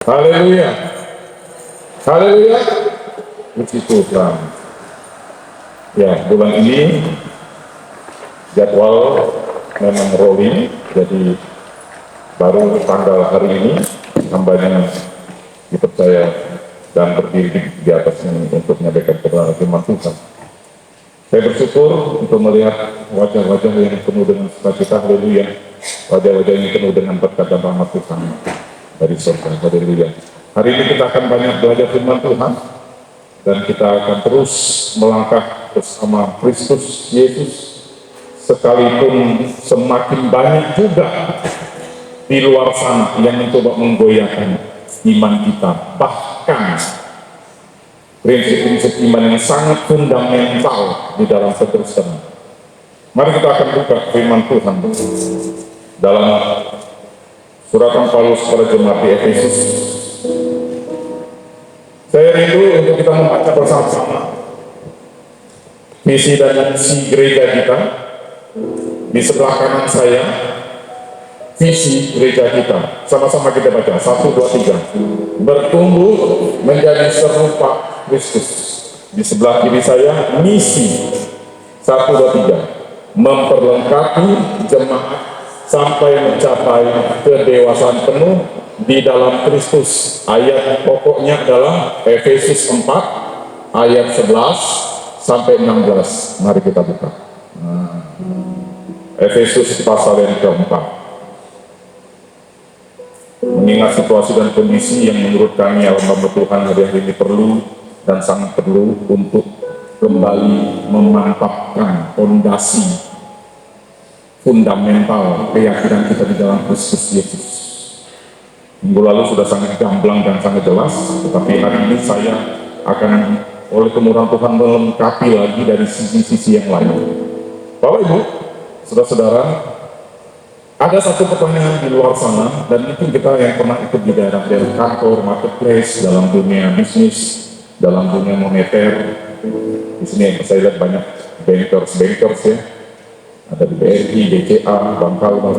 Haleluya, haleluya, puji Tuhan. Ya, bulan ini jadwal memang rolling, jadi baru tanggal hari ini hambanya dipercaya dan berdiri di atas ini untuk menyampaikan kebenaran firman Tuhan. Saya bersyukur untuk melihat wajah-wajah yang penuh dengan sukacita, haleluya, wajah-wajah yang penuh dengan berkat dan rahmat Tuhan dari surga, haleluya. Hari ini kita akan banyak belajar firman Tuhan dan kita akan terus melangkah bersama Kristus Yesus, sekalipun semakin banyak juga di luar sana yang mencoba menggoyahkan iman kita, bahkan prinsip-prinsip iman yang sangat fundamental di dalam kekristenan. Mari kita akan buka firman Tuhan dalam surat Paulus kepada jemaat di Efesus. Saya rindu untuk kita membaca bersama-sama visi dan misi gereja kita. Di sebelah kanan saya, visi gereja kita. Sama-sama kita baca, 1, 2, 3. Bertumbuh menjadi serupa Kristus. Di sebelah kiri saya, misi 1, 2, 3. Memperlengkapi jemaat sampai mencapai kedewasaan penuh di dalam Kristus. Ayat pokoknya adalah Efesus 4 ayat 11 sampai 16. Mari kita buka. Efesus pasal yang keempat. Mengingat situasi dan kondisi yang menurut kami hamba Tuhan hari ini perlu dan sangat perlu untuk kembali memantapkan fondasi fundamental keyakinan kita di dalam Kristus Yesus. Minggu lalu sudah sangat gamblang dan sangat jelas, tetapi hari ini saya akan oleh kemurahan Tuhan melengkapi lagi dari sisi-sisi yang lain. Bapak Ibu, saudara-saudara, ada satu pertanyaan di luar sana, dan itu kita yang pernah ikut di daerah kantor, marketplace, dalam dunia bisnis, dalam dunia moneter. Di sini saya lihat banyak bankers ya, ada di BRI, BCA, Bank Kalbar.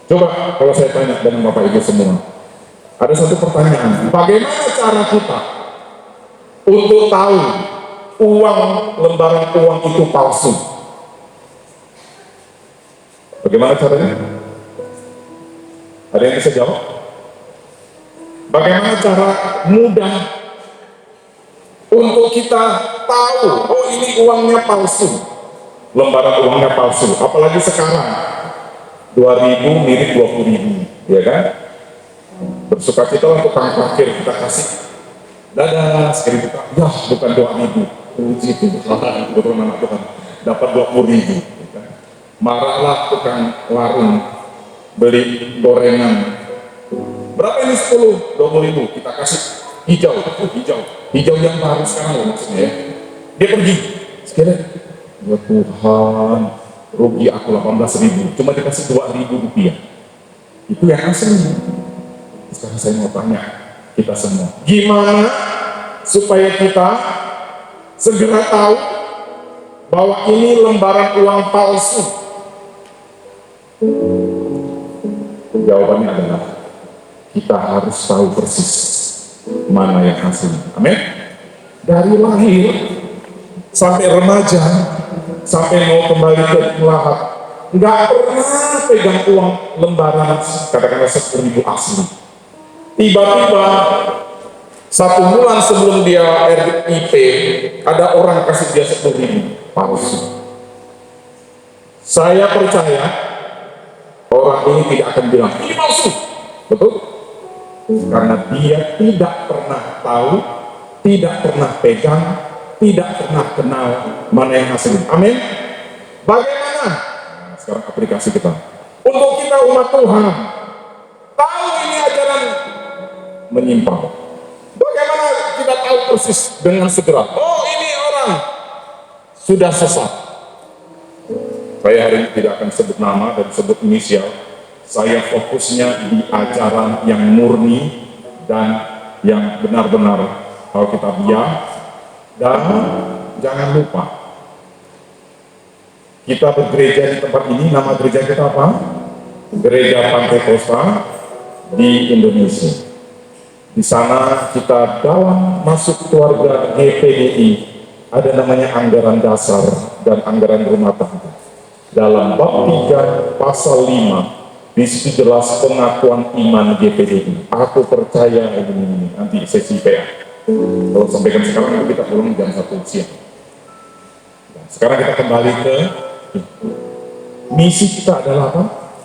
Coba kalau saya tanya dengan Bapak Ibu semua, ada satu pertanyaan, bagaimana cara kita untuk tahu lembaran uang itu palsu? Bagaimana caranya? Ada yang bisa jawab? Bagaimana cara mudah untuk kita tahu, oh ini uangnya palsu, lembaran uangnya palsu, apalagi sekarang 2.000 mirip 20.000, ya kan? Bersuka cita untuk tukang parkir kita kasih, dadah, sekali buka, ya bukan 2.000, puji Tuhan, betul nama Tuhan, dapat 20.000. Ya kan? Marahlah tukang warung beli gorengan, berapa ini 10, 20.000, kita kasih hijau yang baru sekarang maksudnya ya. Dia pergi, sekali, ya Tuhan, rugi aku 18.000, cuma dikasih 2.000 rupiah. Itu yang asli. Sekarang saya mau tanya kita semua, gimana supaya kita segera tahu bahwa ini lembaran uang palsu? Jawabannya adalah kita harus tahu persis mana yang asli. Amin. Dari lahir sampai remaja, sampai mau kembali ke lahap, nggak pernah pegang uang lembaran katakanlah 10.000 asli. Tiba-tiba 1 bulan sebelum dia RIP, ada orang kasih dia 10.000 palsu. Saya percaya orang ini tidak akan bilang ini palsu, betul? Karena dia tidak pernah tahu, tidak pernah pegang, tidak pernah kenal mana yang asli. Amin. Bagaimana? Sekarang aplikasi kita. Untuk kita umat Tuhan, tahu ini ajaran menyimpang. Bagaimana kita tahu persis dengan segera? Oh ini orang sudah sesat. Saya hari ini tidak akan sebut nama dan sebut inisial. Saya fokusnya di ajaran yang murni dan yang benar-benar Alkitabiah. Dan jangan lupa, kita bergereja di tempat ini, nama gereja kita apa? Gereja Pantai Kosta di Indonesia. Di sana kita dalam masuk keluarga GPDI ada namanya anggaran dasar dan anggaran rumah tangga. Dalam bab 3 pasal 5 di situ jelas pengakuan iman GPDI. Aku percaya ini nanti sesi PA. Kalau sampaikan sekarang kita pulang jam 1 siang. Sekarang kita kembali ke misi kita adalah apa?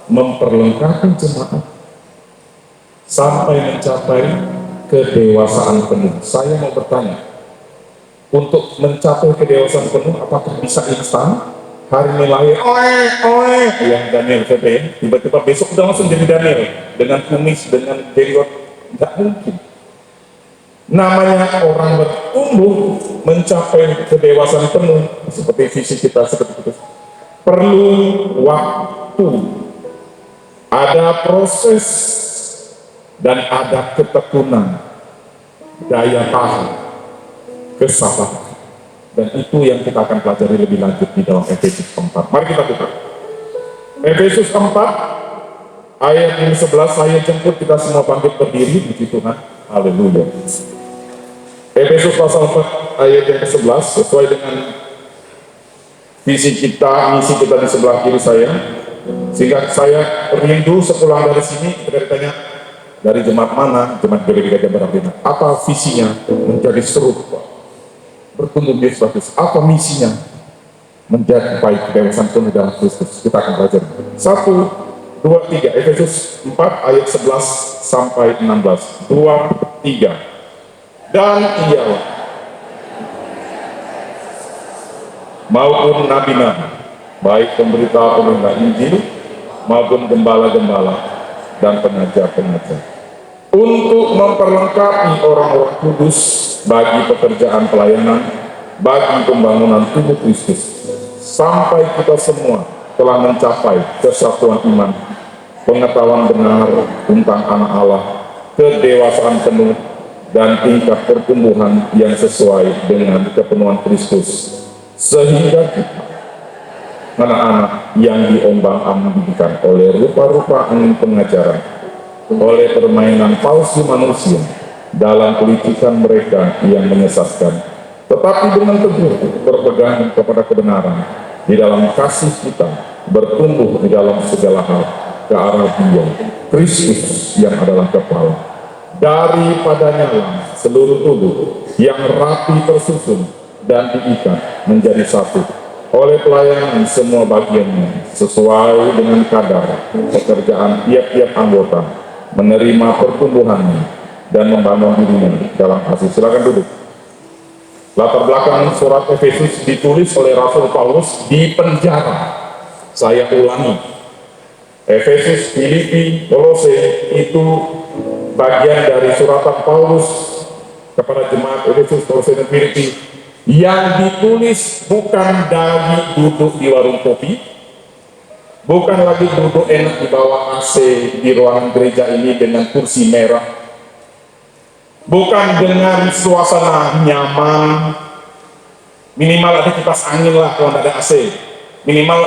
Memperlengkapi jemaat sampai mencapai kedewasaan penuh. Saya mau bertanya, untuk mencapai kedewasaan penuh apakah bisa instan? Hari ini lahir, yang Daniel VP, tiba-tiba besok udah langsung jadi Daniel dengan kumis, dengan jenggot, nggak mungkin. Namanya orang bertumbuh mencapai kedewasaan penuh seperti visi kita seperti itu, perlu waktu, ada proses dan ada ketekunan, daya tahan, kesabaran, dan itu yang kita akan pelajari lebih lanjut di dalam Efesus 4. Mari kita buka Efesus 4 ayat yang 11. Saya jemput kita semua bangkit berdiri, puji Tuhan, haleluya. Efesus pasal 4 ayat yang ke-11 sesuai dengan visi kita, misi kita di sebelah kiri saya, sehingga saya rindu sepulang dari sini kita ditanya, dari jemaat mana? Jemaat GPDI Gajah Berat. Apa visinya? Menjadi seru, bertumbuh di Kristus. Apa misinya? Mencapai kedewasaan penuh dalam Kristus. Kita akan belajar 1, 2, 3. Efesus 4 ayat 11 sampai 16. 2, 3. Dan ialah maupun nabi-nabi, baik pemberita-pemberita Injil maupun gembala-gembala dan pengajar-pengajar, untuk memperlengkapi orang-orang kudus bagi pekerjaan pelayanan, bagi pembangunan tubuh Kristus, sampai kita semua telah mencapai kesatuan iman, pengetahuan benar tentang anak Allah, kedewasaan penuh, dan tingkat pertumbuhan yang sesuai dengan kepenuhan Kristus, sehingga kita anak-anak yang diombang-ambingkan oleh rupa-rupa angin pengajaran, oleh permainan palsu manusia dalam kelicikan mereka yang menyesatkan, tetapi dengan teguh berpegang kepada kebenaran di dalam kasih kita, bertumbuh di dalam segala hal ke arah Dia, Kristus yang adalah kepala. Daripadanya lah seluruh tubuh yang rapi tersusun dan diikat menjadi satu oleh pelayanan semua bagiannya sesuai dengan kadar pekerjaan tiap-tiap anggota, menerima pertumbuhannya dan membangun dirinya dalam kasih. Silakan duduk. Latar belakang surat Efesus ditulis oleh Rasul Paulus di penjara. Saya ulangi, Efesus, Filipi, Kolose itu bagian dari suratan Paulus kepada jemaat Efesus, Kolose, dan Filipi yang ditulis bukan dari duduk di warung kopi, bukan lagi duduk enak di bawah AC di ruangan gereja ini dengan kursi merah, bukan dengan suasana nyaman, minimal ada kipas angin lah kalau tidak ada AC, minimal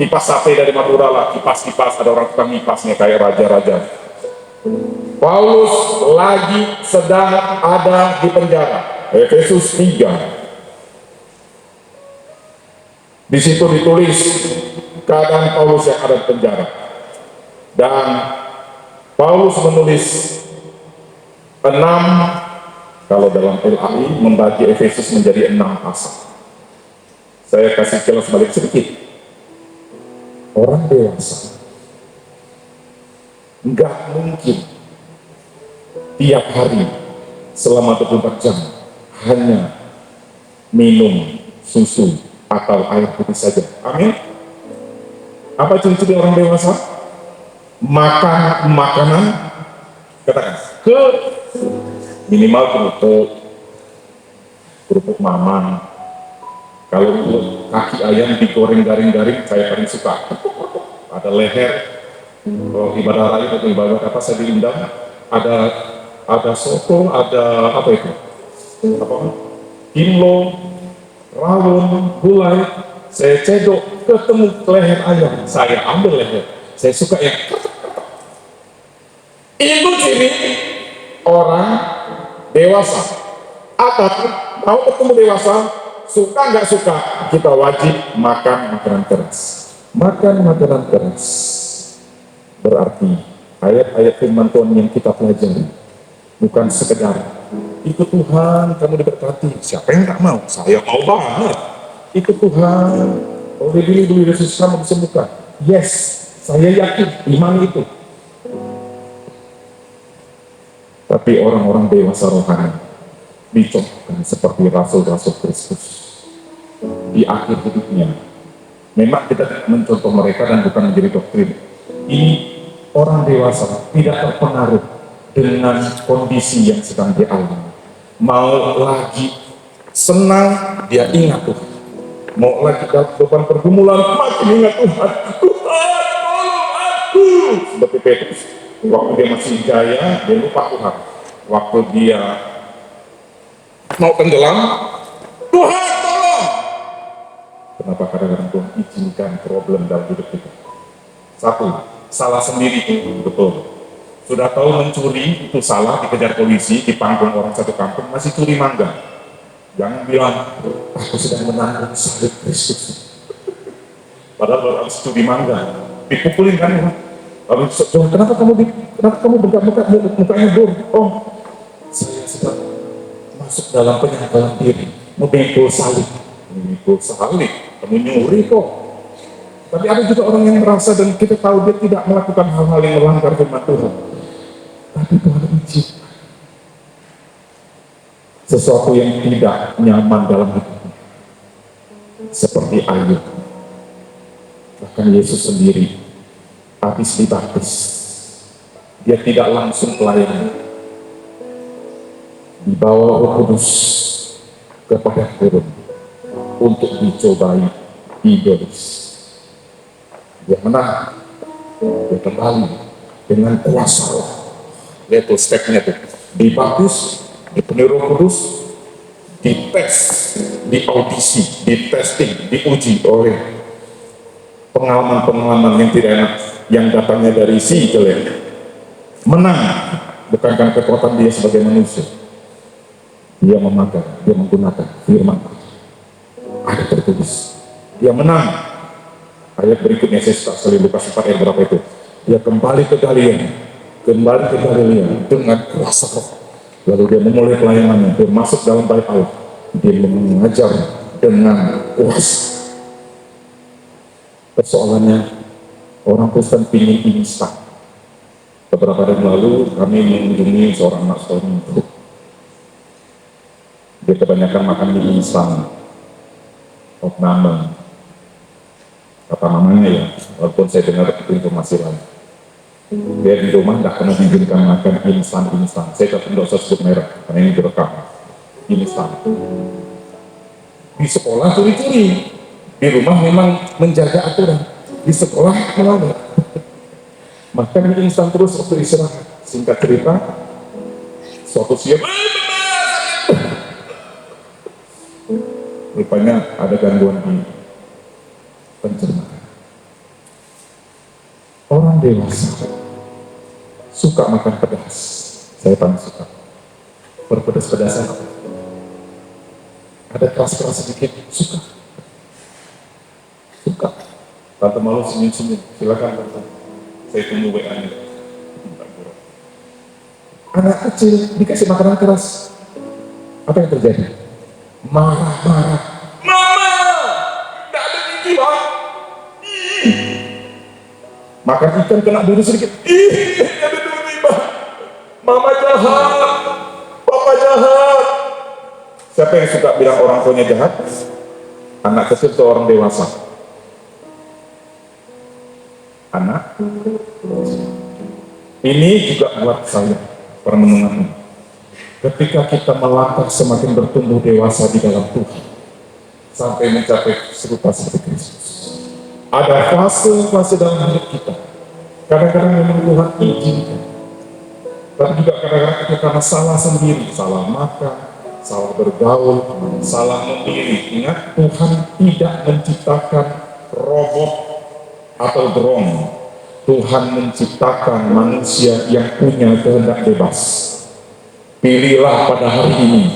kipas sapi dari Madura lah, kipas-kipas, ada orang tukang kipasnya kayak raja-raja. Paulus lagi sedang ada di penjara. Efesus 3. Di situ ditulis keadaan Paulus yang ada di penjara. Dan Paulus menulis 6, kalau dalam LAI membagi Efesus menjadi 6 pasal. Saya kasih jelas balik sedikit. Orang dewasa nggak mungkin tiap hari selama 24 jam hanya minum susu atau air putih saja. Amin. Apa ciri-ciri orang dewasa? Makan makanan, katakan, ke minimal kerupuk mamang. Kalau kaki ayam digoreng garing-garing, saya paling suka. Ada leher, kalau ibadah lain atau ibadah apa saya diundang, ada soto, ada apa itu? Kimlo, rawon, gulai. Saya cedok, ketemu leher ayam, saya ambil leher. Saya suka yang itu ciri orang dewasa. Atau mau ketemu dewasa, suka nggak suka, kita wajib makan makanan keras. Makan makanan keras berarti ayat-ayat firman Tuhan yang kita pelajari bukan sekedar ikut Tuhan kamu diberkati. Siapa yang tak mau? Saya mau banget. Ikut Tuhan, oleh dulu Yesus kamu disembuhkan. Yes, saya yakin iman itu. Tapi orang-orang dewasa rohani dicontohkan seperti rasul-rasul Kristus di akhir hidupnya. Memang kita mencontoh mereka dan bukan menjadi doktrin. Ini orang dewasa tidak terpengaruh dengan kondisi yang sedang dialami. Mau lagi senang, dia ingat Tuhan. Mau lagi dalam beban pergumulan, makin ingat Tuhan. Tuhan, tolong aku. Seperti Petrus, waktu dia masih jaya, dia lupa Tuhan. Waktu dia mau tenggelam, Tuhan tolong. Kenapa kadang-kadang Tuhan izinkan problem dalam hidup kita? Satu, salah sendiri, betul. Sudah tahu mencuri itu salah, dikejar polisi, dipanggung orang satu kampung, masih curi mangga. Jangan bilang, aku sedang menanggung salib Kristus. Padahal baru habis curi mangga, dipukulin kan ya. Lalu, kenapa kamu bengkak-bengkak mukanya bur? Oh, saya sedang masuk dalam penyesalan diri, memikul salib. Memikul salib, kamu nyuri kok. Tapi ada juga orang yang merasa dan kita tahu dia tidak melakukan hal-hal yang melanggar firman Tuhan. Tapi Tuhan izinkan sesuatu yang tidak nyaman dalam hidupnya. Seperti Ayub. Bahkan Yesus sendiri habis dibaptis. Dia tidak langsung pelayanan. Dibawa Roh Kudus kepada gurun untuk dicobai Iblis. Dia menang, dia kembali dengan kuasa Roh. Lihat tuh stepnya tuh, dibaptis, dipenuhi Roh Kudus, dites, diaudisi, ditesting, diuji oleh pengalaman-pengalaman yang tidak enak yang datangnya dari si jelek. Menang, bukan karena kekuatan dia sebagai manusia. Dia memakan, dia menggunakan firman. Ada tertulis, dia menang. Ayat berikutnya saya suka sekali, Lukas 4 ayat berapa itu? Dia kembali ke Galilea dengan kuasa Roh. Lalu dia memulai pelayanannya, dia masuk dalam bait Allah, dia mengajar dengan kuasa. Persoalannya, orang Kristen ingin instan. Beberapa hari lalu kami mengunjungi seorang anak sekolah itu. Dia kebanyakan makan mie instan, opname, kata namanya ya, walaupun saya dengar itu informasi lain. Dia di rumah tidak pernah diizinkan makan instan. Saya tidak usah sebut merek, karena ini direkam. Instan. Di sekolah curi-curi, di rumah memang menjaga aturan, di sekolah melanggar. Makan instan terus waktu istirahat. Singkat cerita, suatu siang, rupanya ada gangguan di pencernaan. Orang dewasa suka makan pedas. Saya paling suka berpedas-pedasan. Ada keras-keras sedikit, suka. Tante malu senyum-senyum, silakan tante. Saya tunggu WA-nya. Anak kecil dikasih makanan keras, apa yang terjadi? Marah-marah. Mama, tidak ada gigi bang. Makan ikan kena duri sedikit. Ada duri bang. Mama jahat, papa jahat. Siapa yang suka bilang orang tuanya jahat? Anak kecil atau orang dewasa? Anak. Ini juga buat saya permenungan. Ketika kita melangkah semakin bertumbuh dewasa di dalam Tuhan, sampai mencapai serupa seperti Kristus, ada fase-fase dalam hidup kita. Kadang-kadang memang Tuhan izinkan, tapi juga kadang-kadang kita karena salah sendiri, salah makan, salah bergaul, salah memilih. Ingat, Tuhan tidak menciptakan robot atau drone. Tuhan menciptakan manusia yang punya kehendak bebas. Pilihlah pada hari ini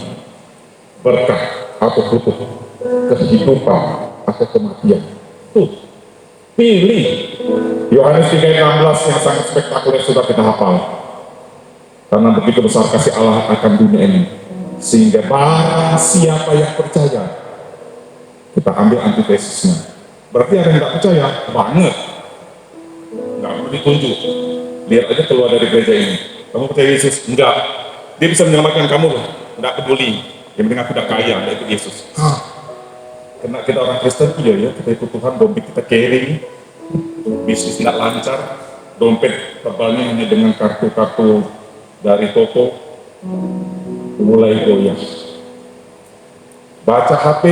berkah atau kutuk, kehidupan atau kematian. Tuh, pilih. Yohanes 3:16 yang sangat spektakuler sudah kita hafal. Karena begitu besar kasih Allah akan dunia ini, sehingga barang siapa yang percaya, kita ambil antitesisnya. Berarti ada yang nggak percaya banget, nggak perlu ditunjuk. Lihat aja keluar dari gereja ini. Kamu percaya Yesus? Enggak. Dia bisa menyelamatkan kamu loh. Nggak peduli. Yang penting aku udah kaya, nggak ikut Yesus. Karena kita orang Kristen, iya ya, kita ikut Tuhan, dompet kita kering, bisnis nggak lancar, dompet tebalnya hanya dengan kartu-kartu dari toko, mulai goyah. Baca HP,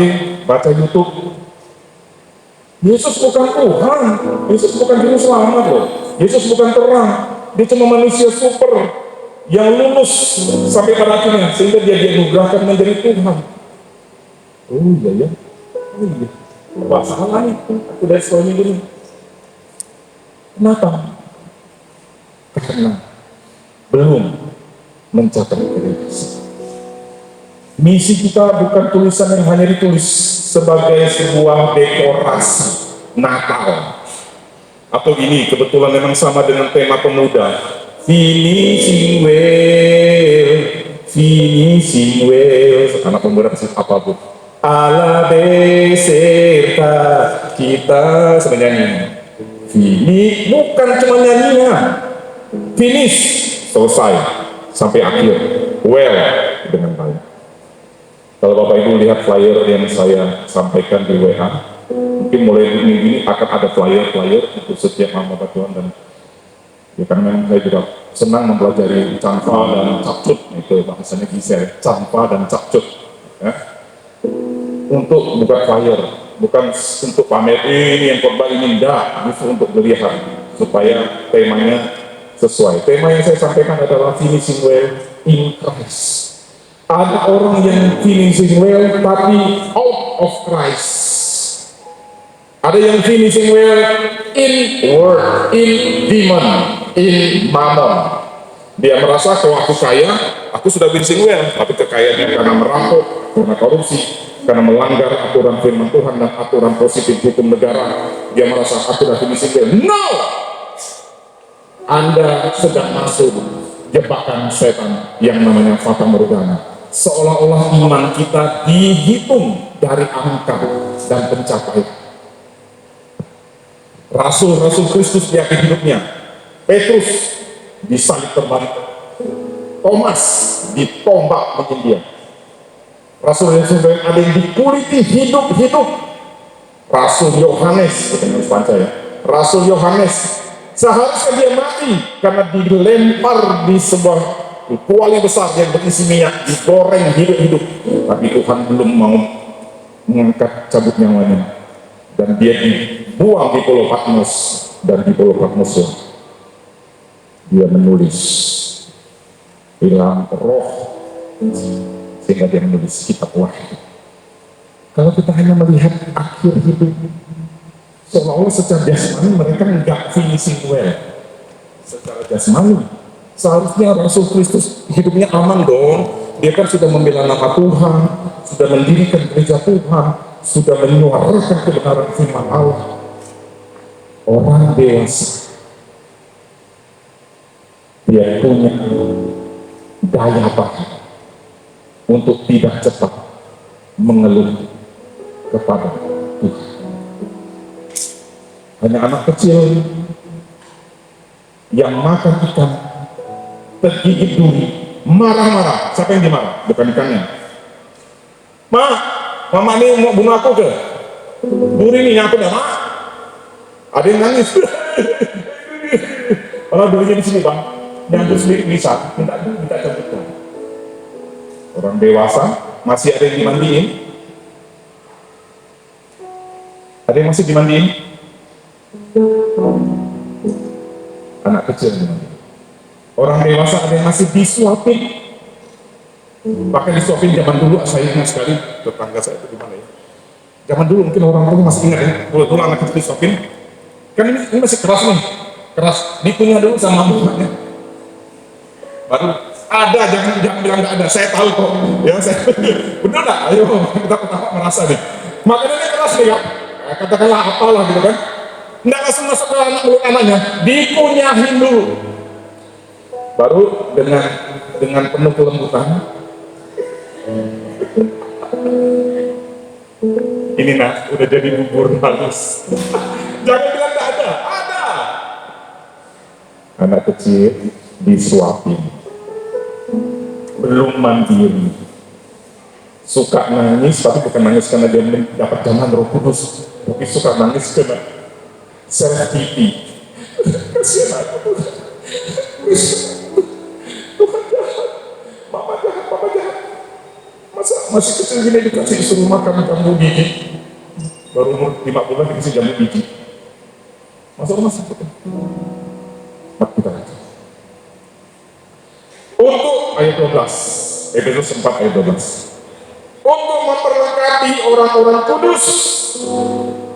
baca YouTube. Yesus bukan Tuhan, Yesus bukan juru selamat loh. Yesus bukan terang, dia cuma manusia super yang lulus sampai pada akhirnya sehingga dia dianugerahkan menjadi Tuhan. Oh iya ya, oh iya. Bahasa salah nih, aku dari sekolah minggu ini. Kenapa? Karena belum mencapai Kristus. Misi kita bukan tulisan yang hanya ditulis sebagai sebuah dekorasi Natal. Atau ini kebetulan memang sama dengan tema pemuda. Finishing well. Anak pemuda pasti apa bu? Ala beserta kita sebenarnya. Finish bukan cuma nyanyian. Finish selesai sampai akhir. Well dengan baik. Kalau Bapak Ibu lihat flyer yang saya sampaikan di WA, mungkin mulai minggu ini akan ada flyer untuk setiap hamba Tuhan, dan ya kan memang saya juga senang mempelajari canfa dan capcut, itu bahasanya Gisel, canfa dan capcut ya. Untuk bukan flyer, bukan untuk pamer ini yang khotbah ini, enggak, justru untuk melihat supaya temanya sesuai. Tema yang saya sampaikan adalah finishing well in Christ. Ada orang yang finishing well tapi out of Christ. Ada yang finishing well in world, in demon, in mammon. Dia merasa kalau aku kaya, aku sudah finishing well, tapi kekayaannya karena merampok, karena korupsi, karena melanggar aturan firman Tuhan dan aturan positif hukum negara. Dia merasa aku sudah finishing well. No! Anda sedang masuk jebakan setan yang namanya fata morgana. Seolah-olah iman kita dihitung dari angka dan pencapaian. Rasul-rasul Kristus di akhir hidupnya, Petrus disalib terbalik, Thomas ditombak mengindia. Rasul-rasul yang ada yang dikuliti hidup-hidup. Rasul Yohanes, kita harus baca ya. Rasul Yohanes seharusnya dia mati karena dilempar di sebuah kuali besar yang berisi minyak, digoreng hidup-hidup, tapi Tuhan belum mau mengangkat cabut nyawanya, dan dia dibuang di Pulau Patmos. Dan di Pulau Patmos dia menulis ilham roh sehingga dia menulis kitab Wahyu. Kalau kita hanya melihat akhir hidup, seolah-olah secara jasmani mereka nggak finishing well. Secara jasmani seharusnya Rasul Kristus hidupnya aman dong. Dia kan sudah membela nama Tuhan, sudah mendirikan gereja Tuhan, sudah menyuarakan kebenaran firman Allah. Orang dewasa, dia punya daya tahan untuk tidak cepat mengeluh kepada Tuhan. Hanya anak kecil yang makan ikan tergigit duri, marah-marah. Siapa yang dimarah? Bukan ikannya. Mama ini mau bunuh aku ke? Duri ini nyangkut ya, Ma? Ada yang nangis. Kalau durinya di sini bang, nyangkut sendiri bisa, minta cabutkan. Orang dewasa masih ada yang dimandiin? Ada yang masih dimandiin? Anak kecil dimandiin. Orang dewasa ada yang masih disuapin. Bahkan disuapin zaman dulu, saya ingat sekali tetangga saya itu di mana ya. Zaman dulu mungkin orang-orang masih ingat ya, dulu anak kecil disuapin. Kan ini masih keras nih, keras. Dikunyah dulu sama mamanya. Baru Ada, jangan bilang nggak ada. Saya tahu kok. Ya, saya benar nggak? Ayo kita pertama merasa nih. Makanya ini keras nih ya. Katakanlah apalah gitu kan. Nggak langsung masuk ke anak mulut anaknya, dikunyahin dulu. Baru dengan penuh kelembutan. Ini nak, udah jadi bubur halus. Jangan bilang nggak ada. Ada. Anak kecil disuapin. Belum mandiri, suka nangis, tapi bukan nangis karena dia dapat jaman Roh Kudus, tapi suka nangis karena self pity. Kasihan aku, Tuhan jahat, mama jahat, papa jahat. Masa masih kecil gini dikasih disuruh makan jambu biji, baru umur 5 bulan dikasih jambu biji. Masa rumah sakit? Mak kita aja. Untuk ayat 12, Efesus 4 ayat 12. Untuk memperlengkapi orang-orang kudus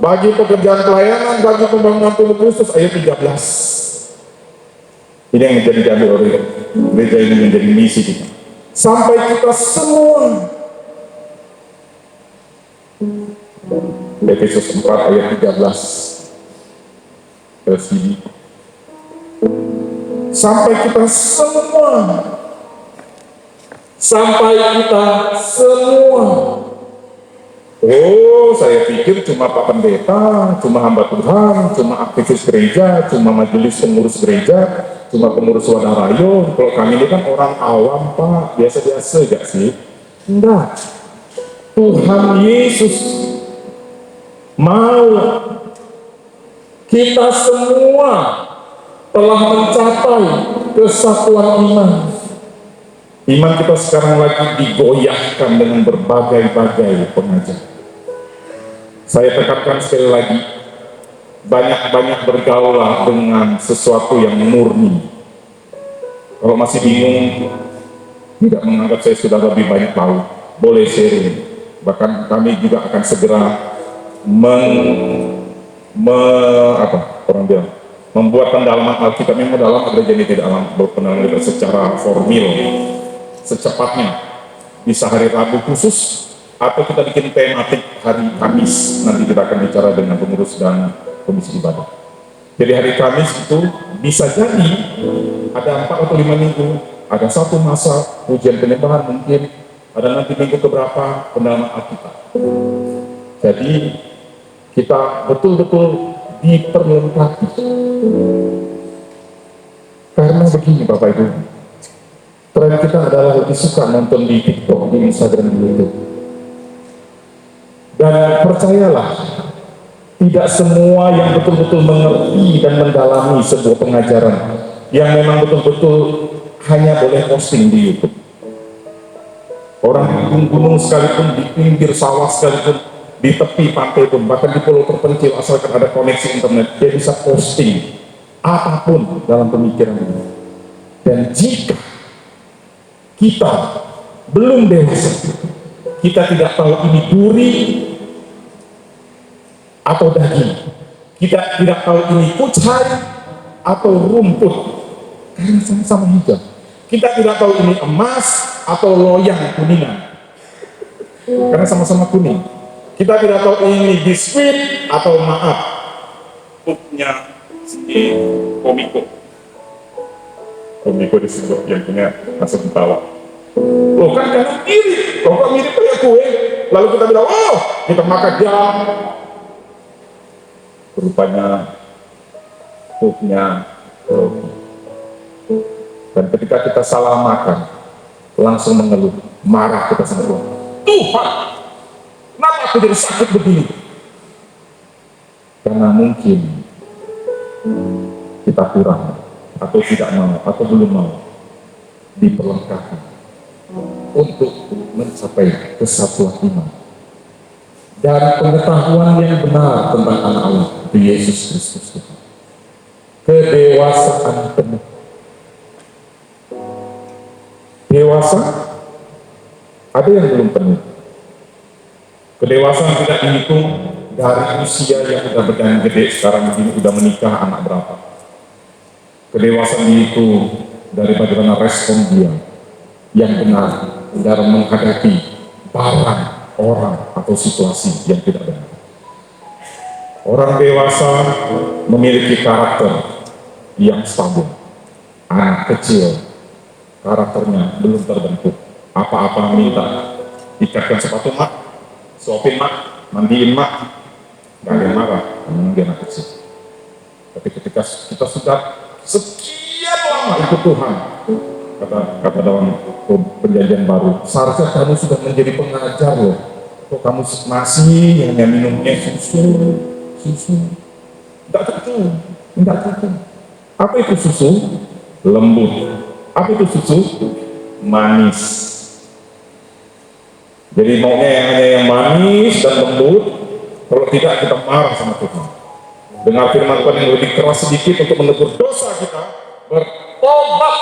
bagi pekerjaan pelayanan, bagi pembangunan tubuh Kristus, ayat 13. Ini yang menjadi diambil oleh gereja ini, menjadi misi kita. Sampai kita semua, Efesus 4 ayat 13. Bersih. Sampai kita semua, oh saya pikir cuma Pak Pendeta, cuma hamba Tuhan, cuma aktivis gereja, cuma majelis pengurus gereja, cuma pengurus wadah rayo. Kalau kami ini kan orang awam Pak, biasa-biasa gak sih? Enggak. Tuhan Yesus mau kita semua telah mencapai kesatuan iman. Iman kita sekarang lagi digoyahkan dengan berbagai-bagai pengajar. Saya tekankan sekali lagi, banyak-banyak bergaulah dengan sesuatu yang murni. Kalau masih bingung, tidak menganggap saya sudah lebih banyak tahu, boleh sharing. Bahkan kami juga akan segera membuat pendalaman Alkitab yang mendalam. Gereja ini tidak pendalaman secara formil, secepatnya bisa hari Rabu khusus, atau kita bikin tematik hari Kamis. Nanti kita akan bicara dengan pengurus dan komisi ibadah. Jadi hari Kamis itu bisa jadi ada 4 atau 5 minggu, ada satu masa ujian penyembahan, mungkin ada nanti minggu keberapa pendalaman Alkitab. Jadi kita betul-betul diperlengkapi. Karena begini Bapak Ibu, tren kita adalah lebih suka nonton di TikTok, di Instagram, di YouTube. Dan percayalah, tidak semua yang betul-betul mengerti dan mendalami sebuah pengajaran yang memang betul-betul hanya boleh posting di YouTube. Orang di gunung sekalipun, di pinggir sawah sekalipun, di tepi pantai pun, bahkan di pulau terpencil, asalkan ada koneksi internet, dia bisa posting apapun dalam pemikiran ini. Dan jika kita belum dewasa, kita tidak tahu ini duri atau daging, kita tidak tahu ini kucai atau rumput, karena sama-sama hijau. Kita tidak tahu ini emas atau loyang kuningan, karena sama-sama kuning. Kita tidak tahu ini biskuit atau maaf, pupnya si komiko. Komiko disebut yang punya rasa ketawa. Loh kan karena mirip, kok mirip kayak kue. Lalu kita bilang, oh kita makan jam. Rupanya pupnya roti. Dan ketika kita salah makan, langsung mengeluh, marah kita sama Tuhan. Tuhan, kenapa aku jadi sakit begini? Karena mungkin kita kurang, atau tidak mau, atau belum mau diperlengkapi untuk mencapai kesatuan iman dan pengetahuan yang benar tentang anak Allah, Yesus Kristus. Kedewasaan penuh. Dewasa, ada yang belum penuh. Kedewasaan tidak dihitung dari usia yang sudah berjalan gede, sekarang begini sudah menikah, anak berapa. Kedewasaan dihitung dari bagaimana respon dia yang benar dalam menghadapi barang, orang, atau situasi yang tidak benar. Orang dewasa memiliki karakter yang stabil. Anak kecil karakternya belum terbentuk. Apa-apa minta, ikatkan sepatu mak, suapin mak, mandiin mak, gak ada yang marah, memang dia anak kecil. Tapi ketika kita sudah sekian lama ikut Tuhan, kata dalam perjanjian baru, seharusnya kamu sudah menjadi pengajar loh. Kok kamu masih hanya minumnya susu? Enggak tentu. Apa itu susu? Lembut. Apa itu susu? Manis. Jadi maunya yang hanya yang manis dan lembut. Kalau tidak, kita marah sama Tuhan. Dengar firman Tuhan yang lebih keras sedikit untuk menegur dosa kita, bertobat.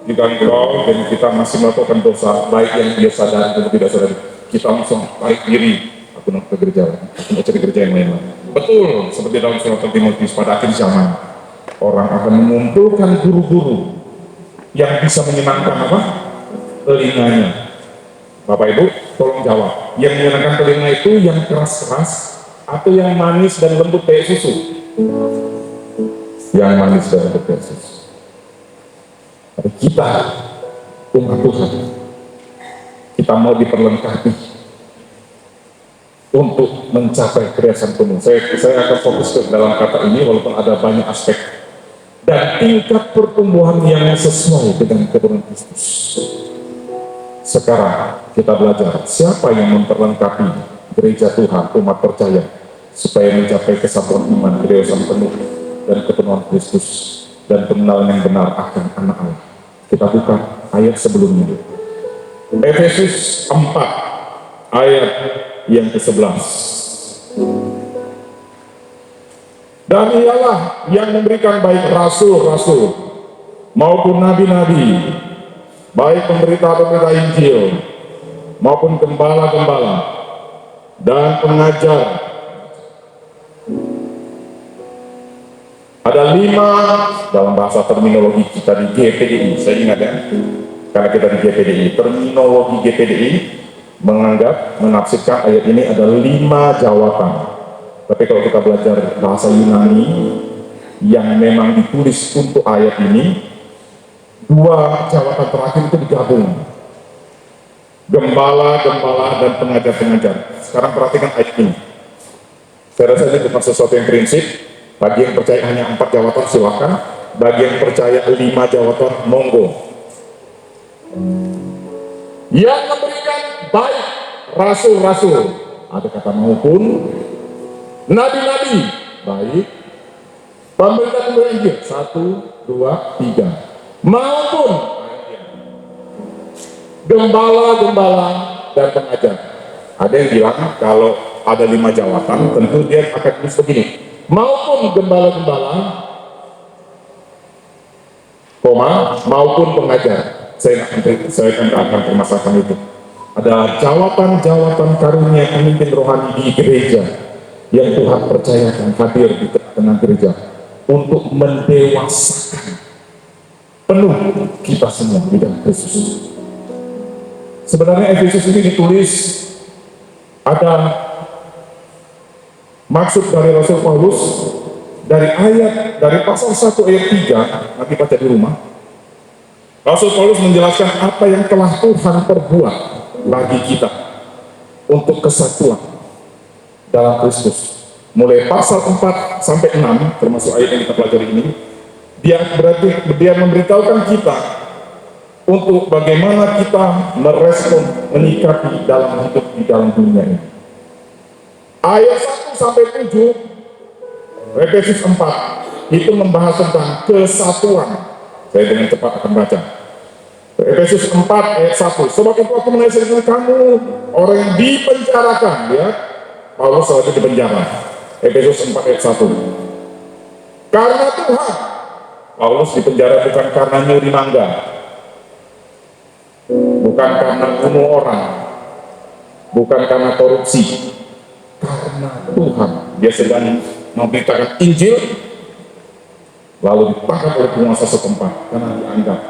Jika engkau dan kita masih melakukan dosa, baik yang dia sadari atau tidak sadari, kita langsung tarik diri. Aku nak ke gereja, aku mau cari gereja yang lain. Betul, seperti dalam surat Timotius, pada akhir zaman orang akan mengumpulkan guru-guru yang bisa menyenangkan apa? Telinganya. Bapak Ibu, tolong jawab. Yang menyenangkan telinga itu yang keras-keras atau yang manis dan lembut kayak susu? Yang manis dan lembut kayak susu. Tapi kita, umat Tuhan, kita mau diperlengkapi untuk mencapai kreasi penuh. Saya akan fokus ke dalam kata ini walaupun ada banyak aspek dan tingkat pertumbuhan yang sesuai dengan keturunan Kristus. Sekarang kita belajar siapa yang memperlengkapi gereja Tuhan, umat percaya, supaya mencapai kesatuan iman, kedewasaan penuh dan kepenuhan Kristus dan pengenalan yang benar akan anak Allah. Kita buka ayat sebelumnya. Efesus 4 ayat yang ke-11. Dan ialah yang memberikan baik rasul-rasul maupun nabi-nabi, baik pemberita-pemberita Injil maupun gembala-gembala dan pengajar. Ada 5 dalam bahasa terminologi kita di GPDI, saya ingat ya, karena kita di GPDI, terminologi GPDI menafsirkan ayat ini ada 5 jawatan. Tapi kalau kita belajar bahasa Yunani yang memang ditulis untuk ayat ini, 2 jawatan terakhir itu digabung. Gembala-gembala dan pengajar-pengajar. Sekarang perhatikan ayat ini. Saya rasa ini bukan sesuatu yang prinsip. Bagi yang percaya hanya 4 jawatan silakan. Bagi yang percaya 5 jawatan, monggo. Yang memberikan baik rasul-rasul, ada kata maupun, nabi-nabi baik, pemberita-pemberita Injil 1, 2, 3, maupun gembala-gembala dan pengajar. Ada yang bilang kalau ada 5 jawatan tentu dia akan tulis begini, maupun gembala-gembala, maupun pengajar. Saya akan permasalahkan itu. Ada jawatan-jawatan karunia pemimpin rohani di gereja yang Tuhan percayakan hadir di tengah gereja untuk mendewasakan penuh kita semua di dalam Kristus. Sebenarnya Efesus ini ditulis ada maksud dari Rasul Paulus dari pasal 1 ayat 3, nanti baca di rumah. Rasul Paulus menjelaskan apa yang telah Tuhan perbuat bagi kita untuk kesatuan dalam Kristus. Mulai pasal 4 sampai 6, termasuk ayat yang kita pelajari ini, dia memberitahukan kita untuk bagaimana kita merespon, menyikapi dalam hidup di dalam dunia ini. Ayat 1 sampai 7, Efesus 4, itu membahas tentang kesatuan. Saya dengan cepat akan baca. Efesus 4 ayat 1. Sebab itu aku mengasihi kamu, orang yang dipenjarakan, ya. Paulus saat itu di penjara. Efesus 4 ayat 1. Karena Tuhan, Paulus di penjara bukan karena nyuri mangga, bukan karena bunuh orang, bukan karena korupsi, karena Tuhan. Dia sedang memberitakan Injil, lalu ditangkap oleh penguasa setempat karena dianggap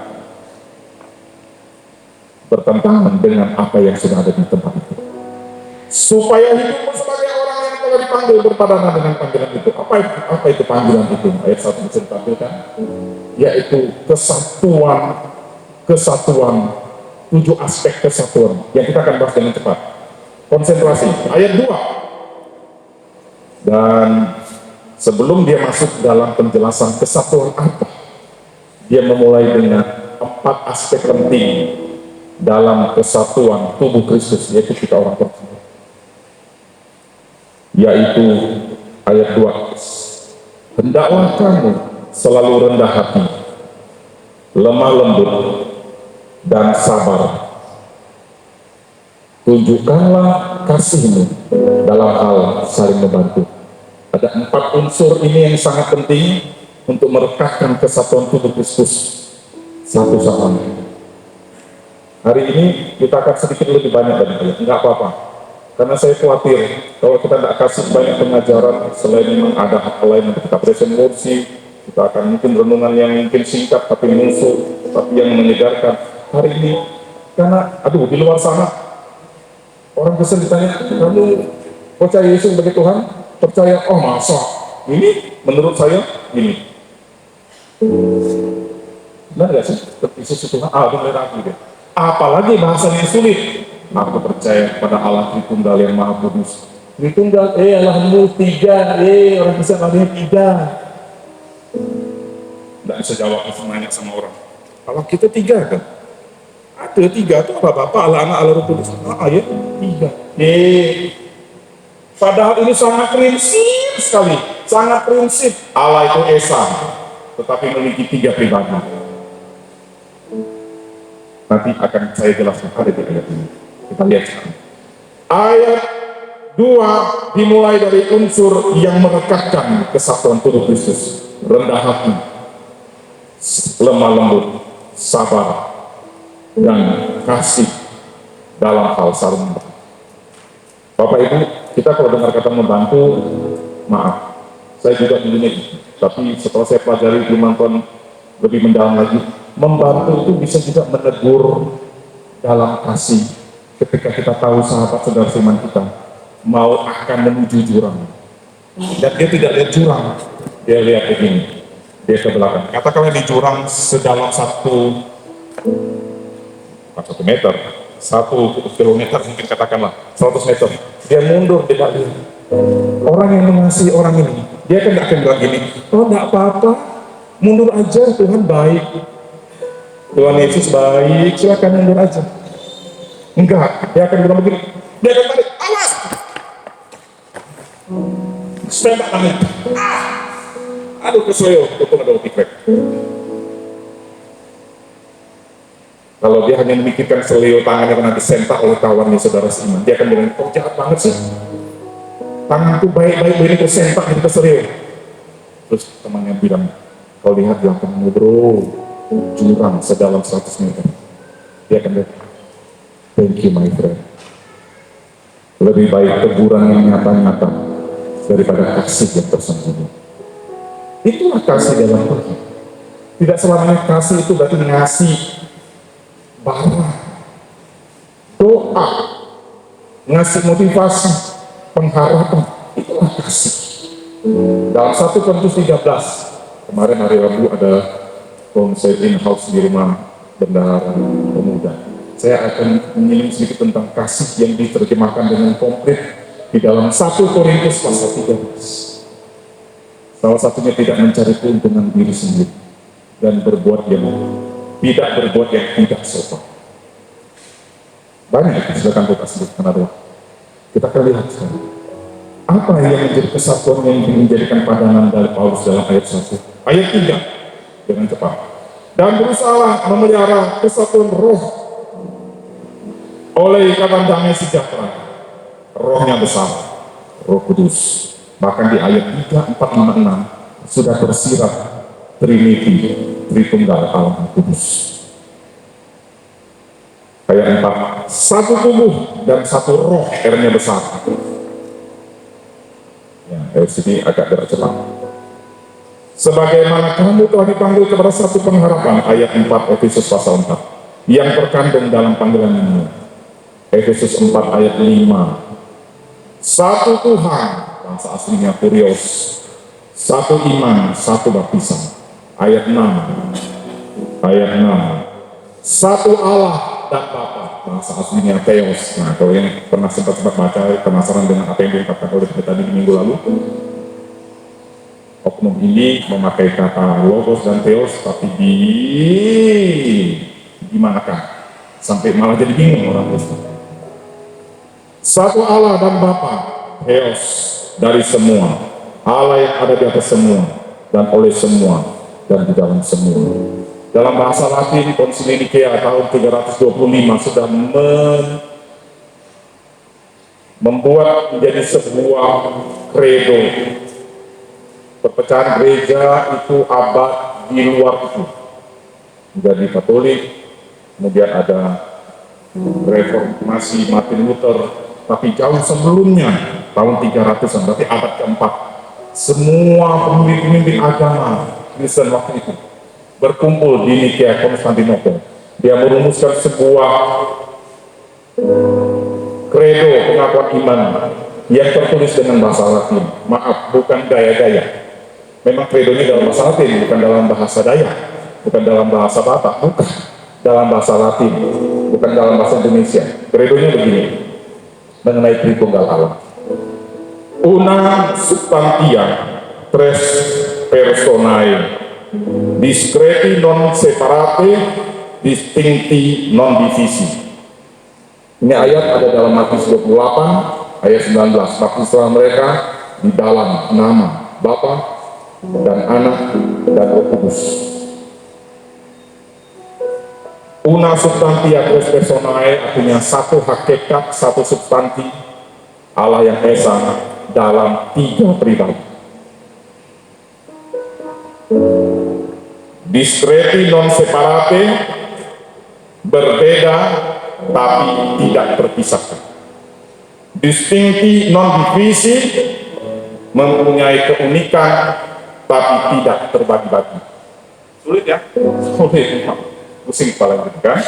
bertentangan dengan apa yang sudah ada di tempat itu. Supaya hidupmu sebagai orang yang telah dipanggil berpadanan dengan panggilan itu. Apa itu panggilan itu? Ayat 1 bisa ditampilkan, yaitu kesatuan, 7 aspek kesatuan yang kita akan bahas dengan cepat. Konsentrasi. Ayat 2. Dan sebelum dia masuk dalam penjelasan kesatuan apa, dia memulai dengan 4 aspek penting dalam kesatuan tubuh Kristus, yaitu kita orang percaya. Yaitu ayat 2, hendaklah kamu selalu rendah hati, lemah lembut, dan sabar. Tunjukkanlah kasihmu dalam hal saling membantu. Ada 4 unsur ini yang sangat penting untuk merekatkan kesatuan tubuh Kristus satu sama lain. Hari ini kita akan sedikit lebih banyak dari ayat, enggak apa-apa. Karena saya khawatir kalau kita tidak kasih banyak pengajaran, selain memang ada hal lain untuk kita present worship, kita akan mungkin renungan yang mungkin singkat tapi musuh, tapi yang menyegarkan. Hari ini, karena di luar sana orang Kristen ditanya, kamu percaya Yesus sebagai Tuhan? Percaya? Oh masa? Ini menurut saya ini. Benar nggak sih? Yesus itu Tuhan? Benar lagi deh. Apalagi bahasanya sulit. Aku percaya pada Allah Tritunggal yang Maha Kudus. Tritunggal, Allahmu 3, orang Kristen adanya 3. Nggak bisa jawab semuanya sama orang. Allah kita 3 kan? Ada 3 itu apa Bapak, Allah Anak, Allah Roh Kudus. Ayat 3. Padahal ini sangat prinsip sekali, sangat prinsip. Allah itu Esa, tetapi memiliki 3 pribadi. Nanti akan saya jelaskan ada di ayat ini. Kita lihat sekarang. Ayat 2 dimulai dari unsur yang merekatkan kesatuan tubuh Kristus. Rendah hati, lemah lembut, sabar, dan kasih dalam hal saling membantu. Bapak Ibu, kita kalau dengar kata membantu, maaf, saya juga dulunya, tapi setelah saya pelajari firman Tuhan lebih mendalam lagi, membantu itu bisa juga menegur dalam kasih. Ketika kita tahu sahabat saudara seiman kita mau akan menuju jurang, dan dia tidak lihat jurang, dia lihat begini, dia ke belakang. Katakanlah di jurang sedalam 1 meter, 1 kilometer mungkin, katakanlah 100 meter, dia mundur, dia tidak lihat. Orang yang mengasihi orang ini, dia kan tidak akan bilang gini, oh tidak apa-apa, mundur aja, Tuhan baik, Tuhan Yesus baik, silakan mundur aja. Enggak, dia akan bilang begini, dia akan balik, awas, tembak tangannya, aduh keselio, itu ada tikrek. Kalau dia hanya memikirkan selio tangannya kena disentak oleh kawannya saudara seiman, dia akan bilang, kok jahat banget sih, tanganku baik-baik ini tersentak jadi keselio. Terus temannya bilang, kau lihat belakangmu bro, jurang sedalam 100 meter. Dia akan bilang, thank you my friend. Lebih baik teguran yang nyata-nyata daripada kasih yang tersembunyi. Itulah kasih dalam Tuhan. Tidak selamanya kasih itu berarti ngasih barang, doa, ngasih motivasi, pengharapan. Itulah kasih. Dalam 1 Korintus 13, kemarin hari Rabu ada konser in-house di rumah bendahara pemuda. Saya akan menyimak sedikit tentang kasih yang diterjemahkan dengan komplit di dalam 1 Korintus pasal 13. Salah satunya tidak mencari keuntungan diri sendiri dan berbuat yang tidak sopan. Banyak itu, silakan kita sebutkan adalah. Kita akan lihat sekarang. Apa yang menjadi kesatuan yang menjadikan padanan dari Paulus dalam ayat 1. Ayat 3, dengan cepat. Dan berusaha memelihara kesatuan roh oleh ikatan damai sejahtera. Rohnya besar, Roh Kudus. Bahkan di ayat 3, 4, 5, 6 sudah tersirat Trinity, Tritunggal Allah Kudus. Ayat 4, 1 tubuh dan 1 roh, R-nya besar. Ya, dari sini agak gerak cepat. Sebagaimana kamu telah dipanggil kepada satu pengharapan, ayat 4 Efesus pasal 4, yang terkandung dalam panggilan ini. Efesus 4 ayat 5. Satu Tuhan, bahasa aslinya kurios. Satu iman, satu baptisan. Ayat 6. Ayat 6. Satu Allah dan Bapa, bahasa aslinya Theos. Nah, kalau yang pernah sempat baca, penasaran dengan apa yang diungkapkan oleh kita di minggu lalu, oknum ini memakai kata logos dan Theos, tapi gimana kan? Sampai malah jadi bingung orang Kristen. Satu Allah dan Bapa, Theos, dari semua, Allah yang ada di atas semua, dan oleh semua, dan di dalam semua. Dalam bahasa Latin, Konsili Nikea tahun 325 sudah membuat menjadi sebuah kredo. Perpecahan gereja itu abad di luar itu. Menjadi Katolik, kemudian ada Reformasi Martin Luther, tapi jauh sebelumnya, tahun 300-an, berarti abad keempat. Semua pemimpin agama Kristen waktu itu berkumpul di Nikea Konstantinopel. Dia merumuskan sebuah kredo pengakuan iman yang tertulis dengan bahasa Latin. Maaf, bukan gaya-gaya. Memang kredonya dalam bahasa Latin, bukan dalam bahasa Dayak, bukan dalam bahasa Batak, bukan dalam bahasa Latin, bukan dalam bahasa Indonesia. Kredonya begini, mengenai Tritunggal Allah. Una substantia tres personae, discreti non separate, distincti non divisi. Ini ayat ada dalam Matius 28 ayat 19. Baptislah mereka di dalam nama Bapa dan Anak dan Roh Kudus. Una substantia tres personae artinya satu hakikat, satu substansi Allah yang esa dalam tiga pribadi. Discreti non separate, berbeda tapi tidak terpisahkan. Distincti non divisi, mempunyai keunikan tapi tidak terbagi-bagi. Sulit ya? Sulit. Pusing kepala gitu kan?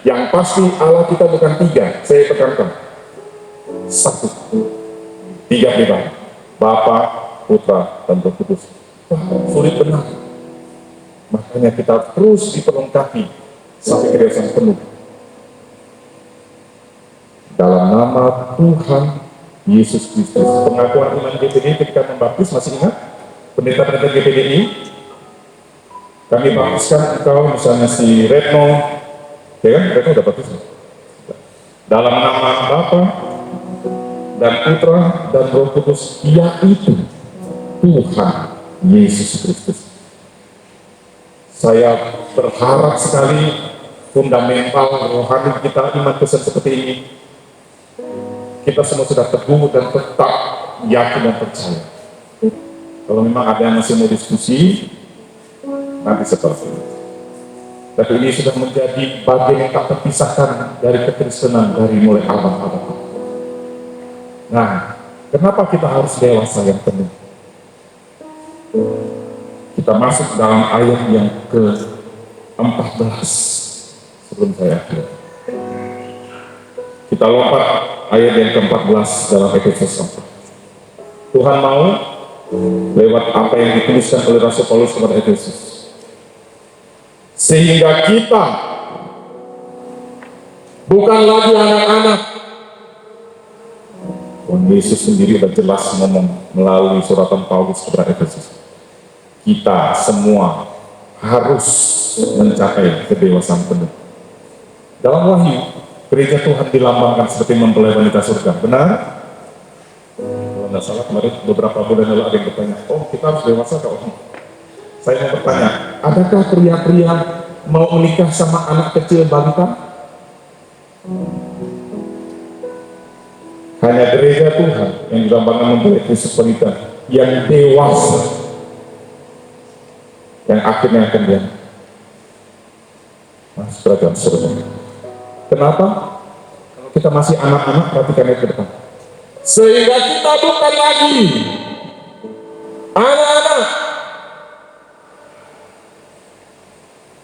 Yang pasti Allah kita bukan tiga, saya tekankan. Satu. Tiga pribadi. Bapa, Putra, dan Roh Kudus. Sulit benar. Makanya kita terus diperlengkapi sampai kedewasaan penuh. Dalam nama Tuhan Yesus Kristus. Pengakuan iman GPDI ketika membaptis, masih ingat? Pendeta-pendeta GPDI, kami baptiskan engkau, misalnya si Retno, ya kan? Retno udah baptis. Dalam nama Bapa dan Putra dan Roh Kudus, yaitu Tuhan Yesus Kristus. Saya berharap sekali fundamental rohani kita, iman Kristen seperti ini, kita semua sudah teguh dan tetap yakin dan percaya. Kalau memang ada yang masih mau diskusi, nanti seperti itu. Tapi ini sudah menjadi bagian yang tak terpisahkan dari kekristenan, dari mulai abad-abad. Nah, kenapa kita harus dewasa yang penuh? Kita masuk dalam ayat yang ke-14 sebelum saya akhir. Kita lompat ayat yang ke-14 dalam Efesus 4. Tuhan mau lewat apa yang dituliskan oleh Rasul Paulus kepada Efesus, sehingga kita bukan lagi anak-anak. Tuhan Yesus sendiri sudah jelas ngomong melalui suratan Paulus kepada Efesus. Kita semua harus mencapai kedewasaan penuh. Dalam Wahyu, gereja Tuhan dilambangkan seperti mempelai wanita surga. Benar? Kalau tidak salah kemarin beberapa bulan lalu ada yang bertanya, oh kita harus dewasa kok? Saya mau bertanya, adakah pria-pria mau menikah sama anak kecil balita? Hanya gereja Tuhan yang dilambangkan mempelai Kristus wanita yang dewasa, yang akhirnya akan dia masuk kerajaan surga. Kenapa? Kalau kita masih anak-anak, perhatikan ke depan. Sehingga kita bukan lagi anak-anak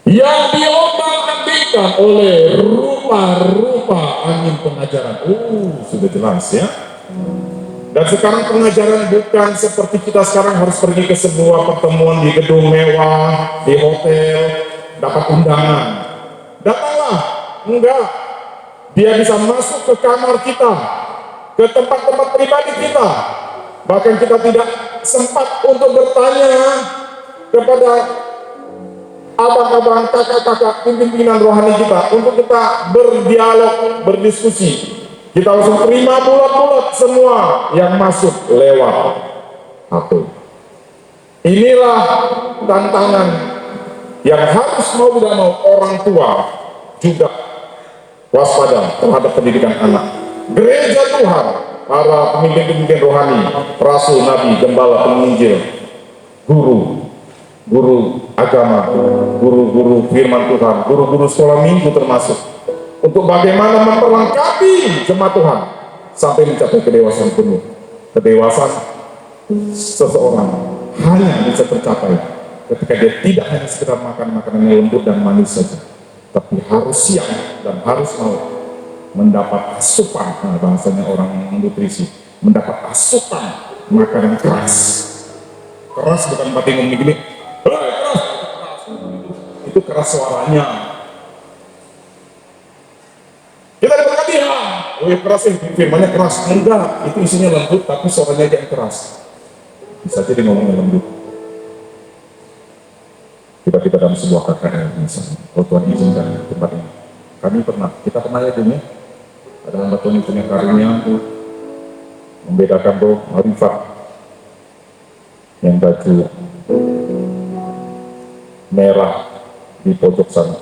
yang diombang-ambing digantikan oleh rupa-rupa angin pengajaran. Sudah jelas ya. Dan sekarang pengajaran bukan seperti kita sekarang harus pergi ke sebuah pertemuan di gedung mewah, di hotel, dapat undangan. Datanglah, enggak. Dia bisa masuk ke kamar kita, ke tempat-tempat pribadi kita. Bahkan kita tidak sempat untuk bertanya kepada abang-abang, kakak-kakak, pimpinan rohani kita untuk kita berdialog, berdiskusi. Kita langsung terima bulat-bulat semua yang masuk lewat HP. Inilah tantangan yang harus mau tidak mau orang tua juga waspada terhadap pendidikan anak. Gereja Tuhan, para pemimpin-pemimpin rohani, rasul, nabi, gembala, penginjil, guru agama, guru-guru firman Tuhan, guru-guru sekolah minggu termasuk, untuk bagaimana memperlengkapi jemaat Tuhan sampai mencapai kedewasaan penuh. Kedewasaan seseorang hanya bisa tercapai ketika dia tidak hanya sekedar makan makanan yang lembut dan manis saja, tapi harus siap dan harus mau mendapat asupan. Nah, bahasanya orang nutrisi, mendapat asupan makanan keras. Keras bukan berarti ngomong gini, keras. Itu keras suaranya. Kita diberkati ya, keras firmannya keras. Enggak, itu isinya lembut tapi suaranya aja yang keras. Bisa jadi ngomongnya lembut. Kita dalam sebuah KKR misalnya, kalau Tuhan izinkan tempat ini. Kita pernah ya dunia, ada hamba Tuhan yang punya karunia membedakan roh marifat yang baju merah di pojok sana.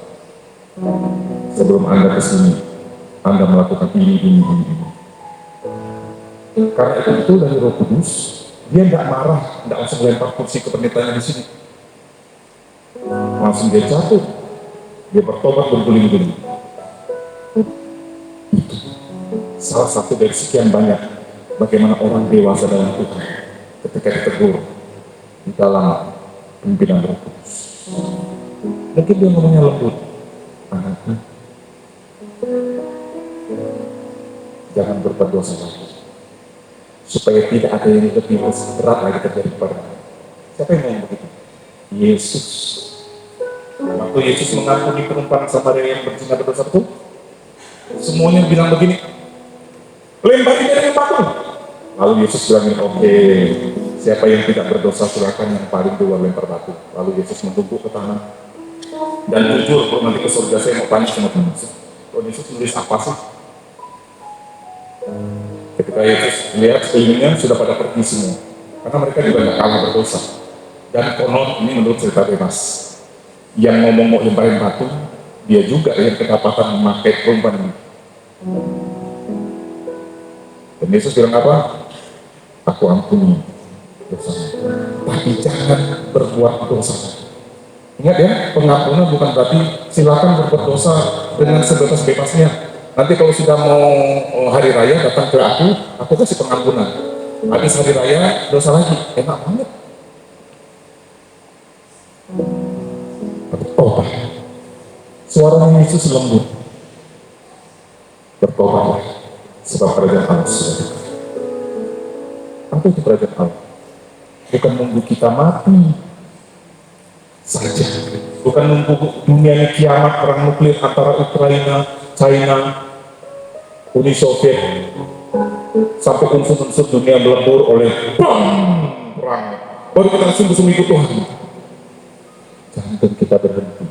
Sebelum Anda kesini, Anda melakukan ini. Karena itu dari Roh Kudus, dia tidak marah, tidak langsung lempar kursi kependetaannya di sini. Langsung dia jatuh, dia bertobat berguling-guling. Itu salah satu dari sekian banyak bagaimana orang dewasa dalam Tuhan ketika ditegur di dalam pimpinan Roh Kudus. Mungkin dia ngomongnya lembut, anakku, jangan berbuat dosa lagi, supaya tidak ada yang lebih berat lagi terjadi kepada. Siapa yang ngomong begitu? Yesus. Waktu Yesus mengampuni perempuan Samaria yang berzina berdosa itu, semuanya bilang begini, lempar dia dengan batu. Lalu Yesus bilang, oke, siapa yang tidak berdosa silakan yang paling duluan lempar batu. Lalu Yesus mentumpuk ke tanah dan jujur, kalau nanti ke surga saya mau tanya sama Tuhan. Kalau Yesus nulis apa sih? Ketika Yesus lihat sekelilingnya sudah pada pergi semua, karena mereka juga tidak kalah berdosa. Dan konon ini menurut cerita bebas, yang ngomong mau lemparin batu, dia juga yang kedapatan memakai perempuan ini. Dan Yesus bilang apa? Aku ampuni dosamu, tapi jangan berbuat dosa. Ingat ya, pengampunan bukan berarti silakan berbuat dosa dengan sebebas-bebasnya. Nanti kalau sudah mau hari raya datang ke aku kasih pengampunan. Habis hari raya dosa lagi, enak banget. Bertobat. Suaranya Yesus lembut. Bertobatlah, sebab kerajaan Allah sudah dekat. Apa itu kerajaan Allah? Bukan nunggu kita mati saja, bukan nunggu dunia ini kiamat perang nuklir antara Ukraina, China, Uni Soviet, sampai unsur-unsur dunia melebur oleh perang, baru kita sungguh-sungguh ikut Tuhan. Jangan kita berhenti.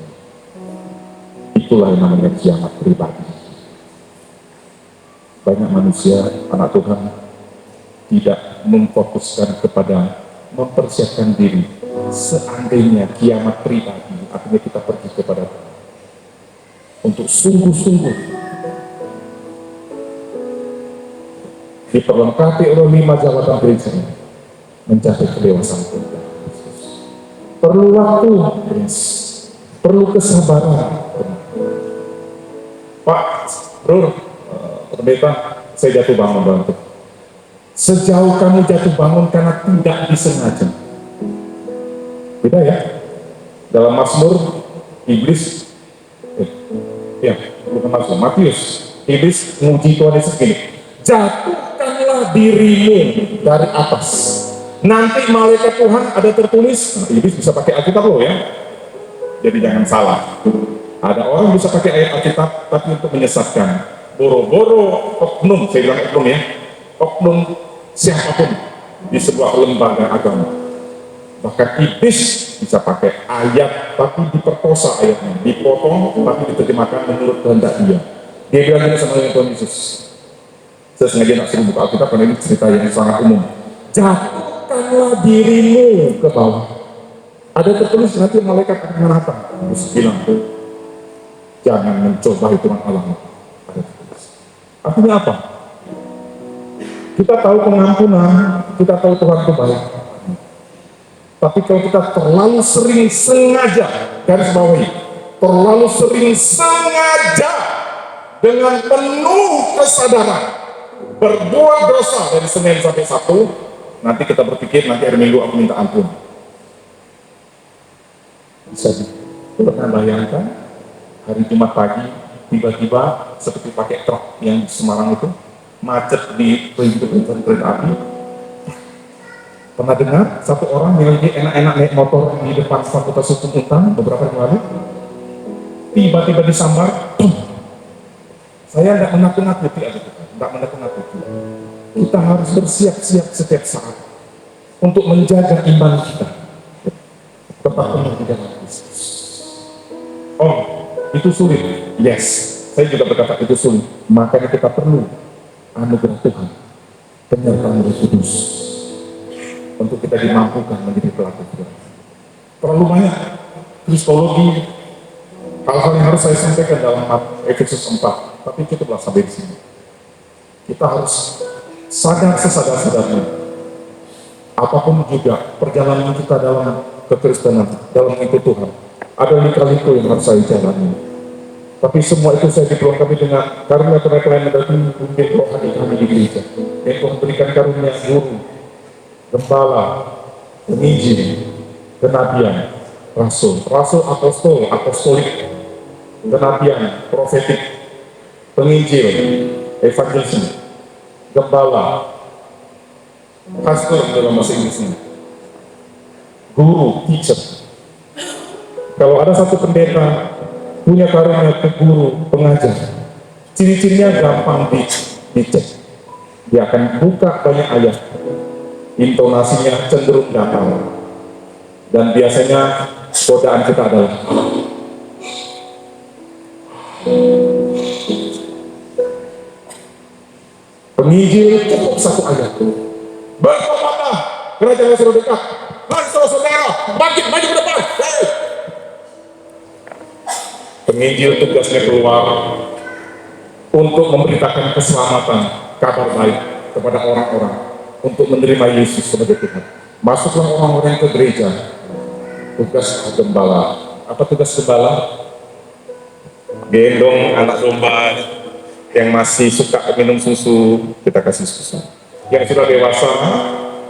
Itulah yang namanya kiamat pribadi. Banyak manusia, anak Tuhan, tidak memfokuskan kepada mempersiapkan diri seandainya kiamat pribadi, artinya kita pergi kepada Tuhan untuk sungguh-sungguh diperlengkapi oleh 5 jabatan gereja mencapai kedewasaan kita. Perlu waktu, perlu kesabaran. Pak, bro, pendeta, saya jatuh bangun banget. Sejauh kamu jatuh bangun karena tidak disengaja. Beda ya. Dalam Mazmur, iblis Ya, bukan Markus, Matius. Iblis menguji Tuhan Yesus gini, jatuhkanlah dirimu dari atas. Nanti malaikat Tuhan ada tertulis, Iblis bisa pakai Alkitab loh ya. Jadi jangan salah. Ada orang bisa pakai ayat Alkitab tapi untuk menyesatkan. Boro-boro oknum, saya bilang oknum ya. Oknum siapapun di sebuah lembaga agama. Bahkan iblis bisa pakai ayat tapi diperkosa ayatnya, dipotong tapi diterjemahkan menurut kehendak dia. Dia bilang ini sama Tuhan Yesus. Saya sengaja nak sering buka Alkitab karena ini cerita yang sangat umum. Jatuhkanlah dirimu ke bawah. Ada tertulis nanti malaikat akan menatang. Yesus bilang, jangan mencoba hitungan Allah. Ada tertulis. Artinya apa? Kita tahu pengampunan, kita tahu Tuhan itu baik. Tapi kalau kita terlalu sering sengaja, garis bawahi, terlalu sering sengaja dengan penuh kesadaran berbuat dosa dari Senin sampai Sabtu, nanti kita berpikir nanti hari Minggu aku minta ampun. Bisa pernah bayangkan hari Jumat pagi tiba-tiba seperti pakai truk yang di Semarang itu macet di pintu kereta api. Pernah dengar satu orang yang lagi enak-enak naik motor di depan Fakultas Hukum Untan beberapa yang lalu, tiba-tiba disambar. Saya tidak menakut-nakuti, tidak menakut-nakuti. Kita harus bersiap-siap setiap saat untuk menjaga iman kita tetap penuh di dalam Kristus. Oh, itu sulit. Yes, saya juga berkata itu sulit. Makanya kita perlu anugerah Tuhan, penyertaan Roh Kudus, untuk kita dimampukan menjadi pelaku Tuhan. Terlalu banyak kristologi, hal-hal yang harus saya sampaikan dalam Efesus 4, tapi cukuplah sampai di sini. Kita harus sadar sesadar-sadarnya, apapun juga perjalanan kita dalam kekristenan, dalam mengikut Tuhan, ada lika-liku yang harus saya jalani. Tapi semua itu saya diperlengkapi dengan karunia-karunia yang mendatangi rohani kami di gereja. Yang Tuhan berikan karunia guru, gembala, penginjil, kenabian, rasul, apostol, apostolik, kenabian, profetik, penginjil, evangelis, gembala, pastor dalam bahasa Inggrisnya, guru, teacher. Kalau ada satu pendeta punya karunia ke guru, pengajar, ciri-cirinya gampang dicek. Dia akan buka banyak ayat, intonasinya cenderung datar, dan biasanya godaan kita adalah penginjil cukup satu ayat, bertobatlah kerajaan sudah dekat, mari saudara bangkit maju ke depan. Penginjil tugasnya keluar untuk memberitakan keselamatan, kabar baik kepada orang-orang, untuk menerima Yesus sebagai Tuhan. Masuklah orang-orang ke gereja. Tugas gembala. Apa tugas gembala? Gendong anak domba yang masih suka minum susu, kita kasih susu. Yang sudah dewasa,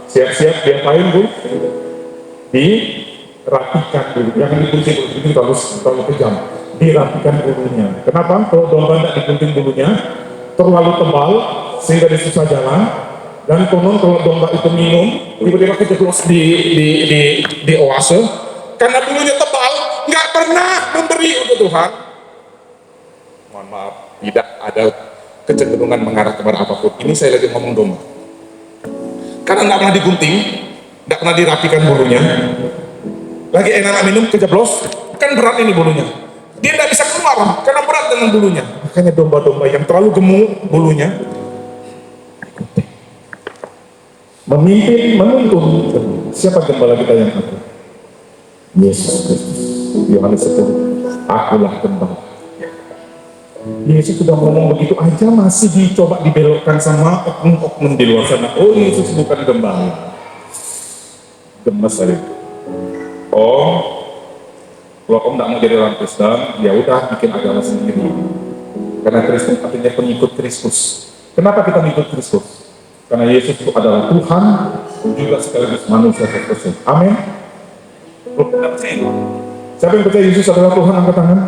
siap-siap diapain Bu? Dirapikan dulu, jangan digunting dulu, ini terlalu kejam. Dirapikan bulunya. Kenapa? Kalau domba tidak digunting bulunya, terlalu tebal sehingga dia susah jalan. Dan konon kalau domba itu minum, tiba-tiba kejeblos di oase, karena bulunya tebal, nggak pernah memberi untuk Tuhan. Mohon maaf, tidak ada kecenderungan mengarah kepada apapun. Ini saya lagi ngomong domba. Karena nggak pernah digunting, nggak pernah dirapikan bulunya, lagi enak minum kejeblos, kan berat ini bulunya. Dia tidak bisa keluar karena berat dengan bulunya. Makanya domba-domba yang terlalu gemuk bulunya memimpin, menuntun. Siapa gembala kita yang ada? Yesus Kristus. Yohanes 10, akulah gembala. Yesus sudah ngomong begitu aja masih dicoba dibelokkan sama oknum-oknum di luar sana. Oh, Yesus bukan gembala. Gemes aja. Oh, kalau Om tidak mau jadi orang Kristen, ya udah bikin agama sendiri. Karena Kristen artinya pengikut Kristus. Kenapa kita mengikut Kristus? Karena Yesus itu adalah Tuhan, juga sekaligus manusia satu-satunya. Amin. Siapa yang percaya Yesus adalah Tuhan, angkat tangan.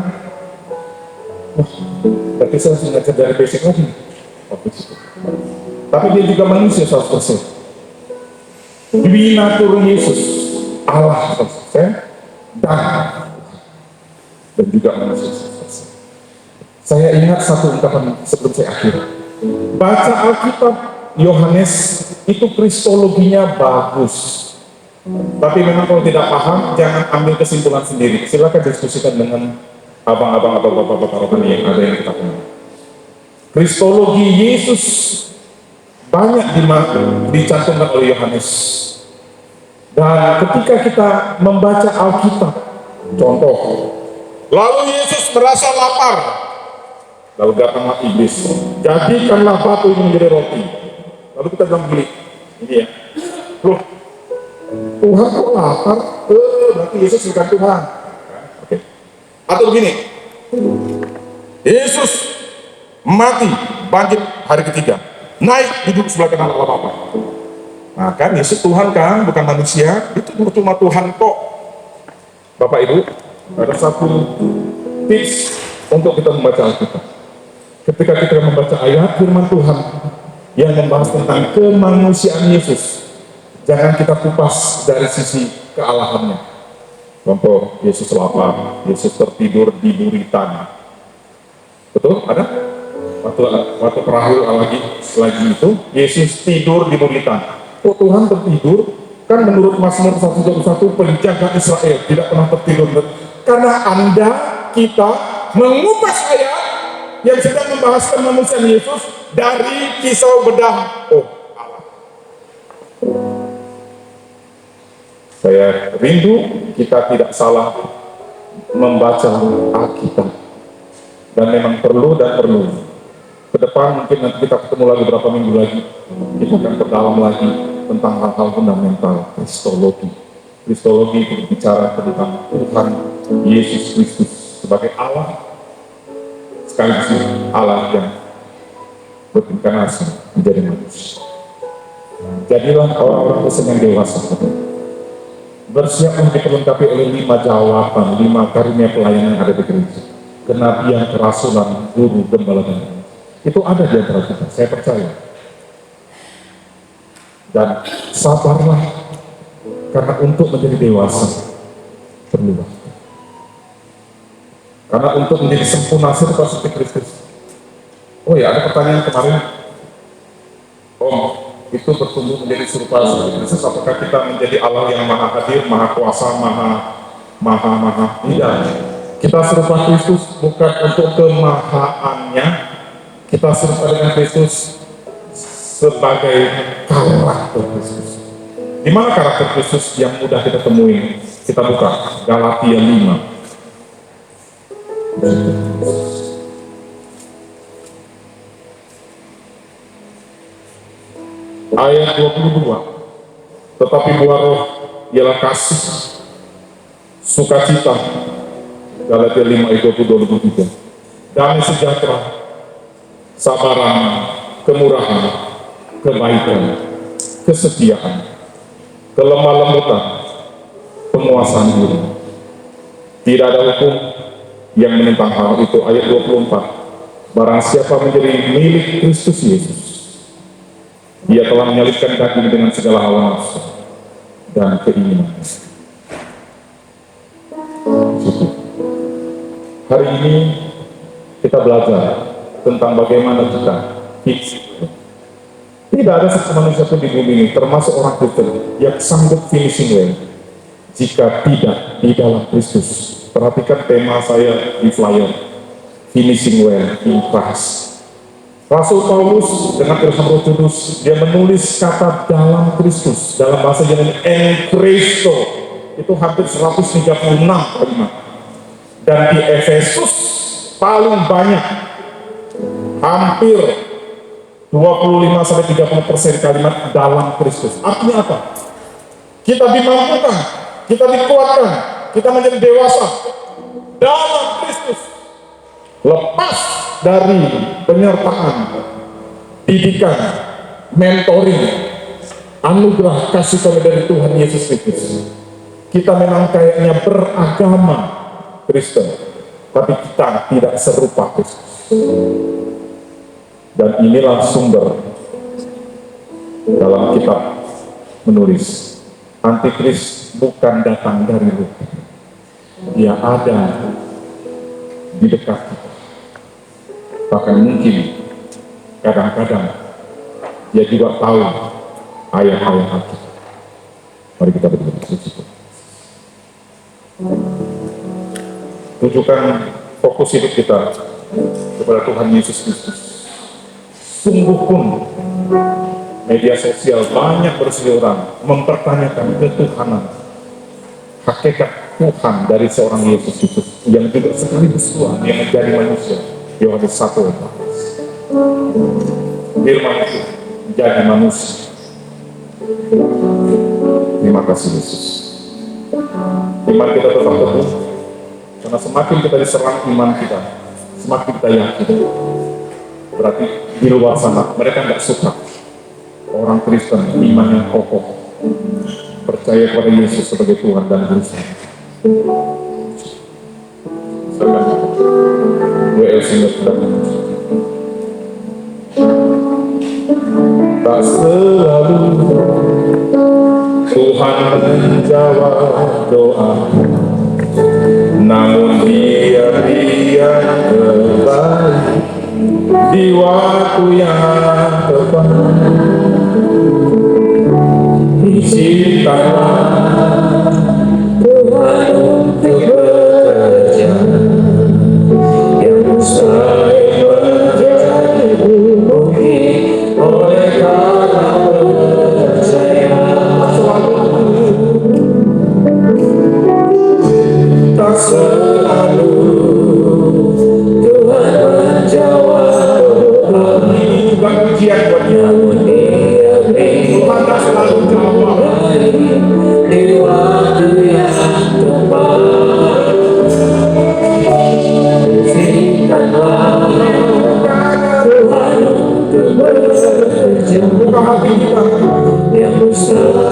Wah, Berarti saya harus belajar dari basic lagi. Tapi dia juga manusia 100%. Binatur Yesus, Allah 100%, dan juga manusia 100%. Saya ingat satu ungkapan sebelum saya akhiri. Baca Alkitab Yohanes itu kristologinya bagus. Tapi memang kalau tidak paham, jangan ambil kesimpulan sendiri. Silakan diskusikan dengan abang-abang atau bapak-bapak rohani yang ada yang kita kenal. Kristologi Yesus banyak dicantumkan oleh Yohanes. Dan ketika kita membaca Alkitab, contoh, lalu Yesus merasa lapar, lalu datanglah iblis, jadikanlah batu ini menjadi roti. Lalu kita bilang begini, ini ya, loh, Tuhan kok lapar? Berarti Yesus bukan Tuhan. Oke. Atau begini, Yesus mati, bangkit hari ketiga, naik hidup sebelah kanan Allah Bapa. Nah kan Yesus Tuhan kan, bukan manusia, itu cuma Tuhan kok. Bapak Ibu, ada satu tips untuk kita membaca Alkitab. Ketika kita membaca ayat firman Tuhan yang membahas tentang kemanusiaan Yesus, jangan kita kupas dari sisi kealahannya. Contoh, Yesus lapar, Yesus tertidur di buritan. Betul? Ada? Waktu perahu lagi itu, Yesus tidur di buritan. Oh, Tuhan tertidur? Kan menurut Mazmur 121, penjaga Israel tidak pernah tertidur. Karena Anda, kita mengupas ayat yang sedang membahas kemanusiaan Yesus dari kisau bedah. Oh, Allah. Saya rindu kita tidak salah membaca Alkitab. Dan memang perlu dan perlu. Ke depan mungkin nanti kita ketemu lagi beberapa minggu lagi. Kita akan berdalam lagi tentang hal-hal fundamental kristologi. Kristologi berbicara tentang Tuhan Yesus Kristus sebagai Allah, sekaligus Allah yang berinkarnasi menjadi manusia. Jadilah orang-orang Kristen yang dewasa. Bersiaplah diperlengkapi oleh 5 jawaban, 5 karunia pelayanan yang ada di gereja. Kenabian, kerasulan, guru, gembala, dan itu ada di antara kita, saya percaya. Dan sabarlah, karena untuk menjadi dewasa perlu waktu. Karena untuk menjadi sempurna seperti Kristus. Oh ya, ada pertanyaan kemarin, Om, itu bertumbuh menjadi serupa seperti Kristus, apakah kita menjadi Allah yang maha hadir, maha kuasa, maha tidak? Kita serupa Kristus bukan untuk kemahaannya, kita serupa dengan Kristus sebagai karakter Kristus. Di mana karakter Kristus yang mudah kita temui? Kita buka Galatia 5. Ayat 22. Tetapi buah roh ialah kasih, sukacita. Galatia 5 ayat 22-23. Damai sejahtera, sabaran, kemurahan, kebaikan, kesetiaan, kelemah lembutan, penguasaan diri. Tidak ada hukum yang menentang hal itu. Ayat 24. Barang siapa menjadi milik Kristus Yesus, Dia telah menyalibkan daging dengan segala hawa nafsu dan keinginan. Hari ini kita belajar tentang bagaimana kita hidup. Tidak ada satu manusia pun di bumi ini, termasuk orang Kristen, yang sanggup finishing well jika tidak di dalam Kristus. Perhatikan tema saya di flyer, finishing well in Christ. Rasul Paulus dengan ilham Roh Kudus, dia menulis kata dalam Kristus, dalam bahasa Yunani en Christo, itu hampir 136 kalimat. Dan di Efesus paling banyak, hampir 25-30% kalimat dalam Kristus. Artinya apa? Kita dimampukan, kita dikuatkan, kita menjadi dewasa dalam Kristus. Lepas dari penyertaan, didikan, mentoring, anugerah kasih karunia dari Tuhan Yesus Kristus. Kita memang kayaknya beragama Kristen, tapi kita tidak serupa Kristus. Dan inilah sumber dalam kitab menulis, antikris bukan datang dari luar, dia ada di dekat kita. Bahkan mungkin kadang-kadang dia juga tahu ayat-ayat hati. Mari kita berdoa. Tujukan fokus hidup kita kepada Tuhan Yesus Kristus. Sungguh pun media sosial banyak berseliweran mempertanyakan ketuhanan, hakikat Tuhan dari seorang Yesus Kristus yang juga sekaligus Tuhan yang menjadi manusia. Yohanes 1:14. Firman itu menjadi manusia. Terima kasih Yesus. Iman kita tetap teguh, karena semakin kita diserang iman kita, semakin kita yakin. Berarti di luar sana mereka nggak suka orang Kristen iman yang kokoh, percaya kepada Yesus sebagai Tuhan dan Juru Selamat. WL Singer sedang tak selalu Tuhan menjawab doa, namun Dia kembali di waktu yang tepat. Izinkanlah Tuhan untuk bekerja yang mustahil menjadi mungkin oleh karena percaya. Tak selalu Tuhan menjawab doa, ini bukan ujian buat dia. Tuhan tak selalu jawab di waktu yang tepat. Izinkanlah Tuhan untuk bekerja, buka hati kita yang besar.